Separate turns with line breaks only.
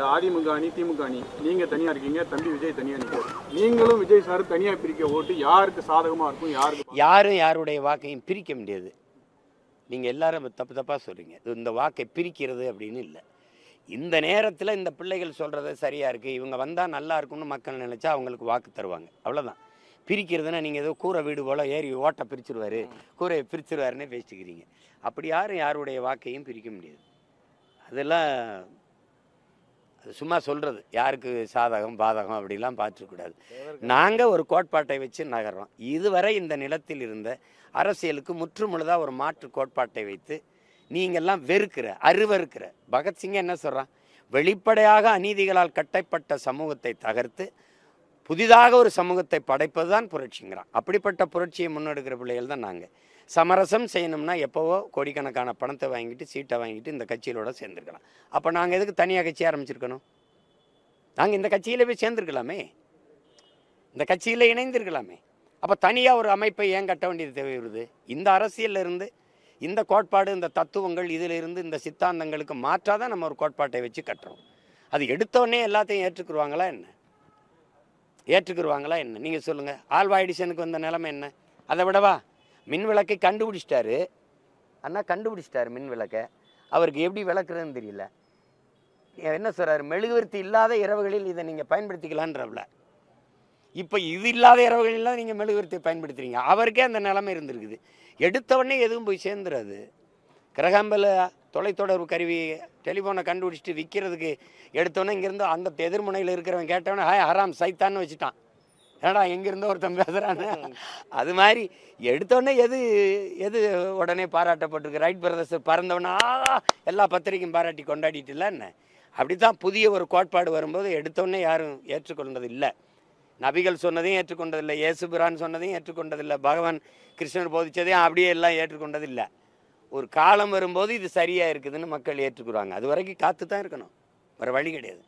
அதிமுக அணி திமுக அணி நீங்க தனியா இருக்கீங்க, தம்பி விஜய் தனியா நிற்கிறார். நீங்களும் விஜய் சார் தனியா பிரிக்க ஓட்டு யாருக்கு சாதகமா இருக்கும்?
யாரும் யாருடைய வாக்கையும் பிரிக்க முடியாது. நீங்க எல்லாரும் தப்பா சொல்றீங்க. இந்த வாக்கை பிரிக்கிறது அப்படின்னு இல்லை. இந்த நேரத்தில் இந்த பிள்ளைகள் சொல்றது சரியா இருக்கு, இவங்க வந்தா நல்லா இருக்கும்னு மக்கள் நினைச்சா அவங்களுக்கு வாக்கு தருவாங்க. அவ்வளவுதான். பிரிக்கிறதுனா நீங்க ஏதோ கூரை வீடு போல ஏறி ஓட்டை பிரிச்சிருவாரு, கூரையை பிரிச்சிருவாருன்னு பேசிக்கிறீங்க. அப்படி யாரும் யாருடைய வாக்கையும் பிரிக்க முடியாது. அதெல்லாம் அது சும்மா சொல்கிறது. யாருக்கு சாதகம் பாதகம் அப்படிலாம் பார்த்துக்கூடாது. நாங்கள் ஒரு கோட்பாட்டை வச்சு நகர்றோம். இதுவரை இந்த நிலத்தில் இருந்த அரசியலுக்கு முற்றுமுழுதாக ஒரு மாற்று கோட்பாட்டை வைத்து நீங்கள்லாம் அருவருக்கிற பகத்சிங்க என்ன சொல்கிறான்? வெளிப்படையாக அநீதிகளால் கட்டப்பட்ட சமூகத்தை தகர்த்து புதிதாக ஒரு சமூகத்தை படைப்பது தான் புரட்சிங்கிறான். அப்படிப்பட்ட புரட்சியை முன்னெடுக்கிற பிள்ளைகள் தான் நாங்கள். சமரசம் செய்யணும்னா எப்போவோ கோடிக்கணக்கான பணத்தை வாங்கிட்டு சீட்டை வாங்கிட்டு இந்த கட்சியிலோட சேர்ந்துருக்கலாம். அப்போ நாங்கள் எதுக்கு தனியாக கட்சி ஆரம்பிச்சிருக்கணும்? நாங்கள் இந்த கட்சியில் போய் சேர்ந்துருக்கலாமே, இந்த கட்சியில் இணைந்திருக்கலாமே. அப்போ தனியாக ஒரு அமைப்பை ஏன் கட்ட வேண்டியது தேவை வருது? இந்த அரசியலில் இருந்து இந்த கோட்பாடு, இந்த தத்துவங்கள், இதில் இருந்து இந்த சித்தாந்தங்களுக்கு மாற்றாதான் நம்ம ஒரு கோட்பாட்டை வச்சு கட்டுறோம். அது எடுத்தோடனே எல்லாத்தையும் ஏற்றுக்குருவாங்களா என்ன? நீங்கள் சொல்லுங்கள். ஆல்வா எடிசனுக்கு வந்த நிலைமை என்ன? அதை விடவா? மின் விளக்கை கண்டுபிடிச்சிட்டாரு அண்ணா, கண்டுபிடிச்சிட்டாரு மின் விளக்கை. அவருக்கு எப்படி விளக்குறதுன்னு தெரியல. என்ன சொல்கிறாரு? மெழுகுவர்த்தி இல்லாத இரவுகளில் இதை நீங்கள் பயன்படுத்திக்கலான்றவள. இப்போ இது இல்லாத இரவுகளில் நீங்கள் மெழுகுவர்த்தியை பயன்படுத்துறீங்க. அவருக்கே அந்த நிலைமை இருந்திருக்குது. எடுத்தவொடனே எதுவும் போய் சேர்ந்துடாது. கிரகாம்பல் தொலைத்தொடர்பு கருவி டெலிஃபோனை கண்டுபிடிச்சிட்டு விற்கிறதுக்கு எடுத்தோன்னே இங்கேருந்து அந்த எதிர்முனையில் இருக்கிறவன் கேட்டவொடனே ஹராம் சைத்தான்னு வச்சுட்டான். ஏடா எங்கேருந்தோ ஒருத்தன் பேசுகிறான்னு. அது மாதிரி எடுத்தோடனே எது உடனே பாராட்டப்பட்டிருக்கு? ரைட் பிரதர்ஸ் பறந்தவனா எல்லா பத்திரிக்கையும் பாராட்டி கொண்டாடிட்டு இல்லை என்ன? அப்படி தான் புதிய ஒரு கோட்பாடு வரும்போது எடுத்தோடனே யாரும் ஏற்றுக்கொண்டது இல்லை. நபிகள் சொன்னதையும் ஏற்றுக்கொண்டதில்லை, இயேசுபிரான் சொன்னதையும் ஏற்றுக்கொண்டதில்லை, பகவான் கிருஷ்ணர் போதிச்சதையும் அப்படியே எல்லாம் ஏற்றுக்கொண்டதில்லை. ஒரு காலம் வரும்போது இது சரியாக இருக்குதுன்னு மக்கள் ஏற்றுக்குறாங்க. அது வரைக்கும் காத்து தான் இருக்கணும், வேறு வழி கிடையாது.